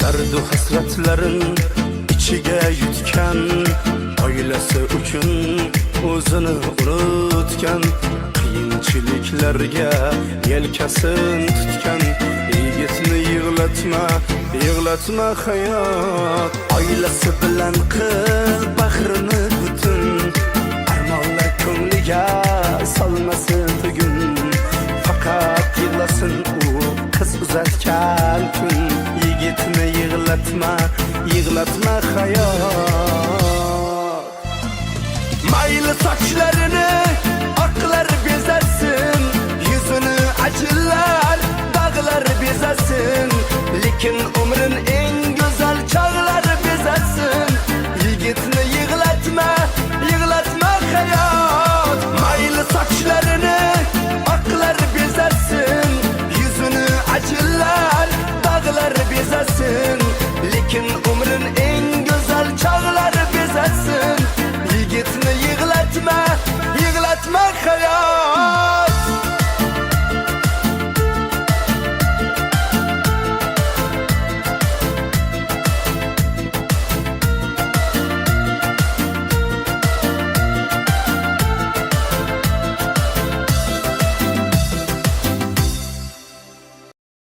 Dardu hasratlarin ichiga yutgan, oilasi uchun o'zini unutgan, qiyinchiliklarga yelkasin tutgan yigitni yig'latma hayot. Oilasi bilan qil bahrini butun, armonlar ko'ngliga solmasin bugun. Faqat yig'lasin u qiz uzatgan kun, yigitni yig'latma hayot. Mayli sochlarini oqlar bezasin, yuzini ajinlar dog'lar bezasin, lekin umrin eng go'zal chog'lar bezasin. Yigitni yig'latma hayot. Mayli sochlarini oqlar bezasin, yuzini ajinlar dog'lar bezasin, lekin umrin eng go'zal chog'lar bezasin. Yigitni yig'latma hayot.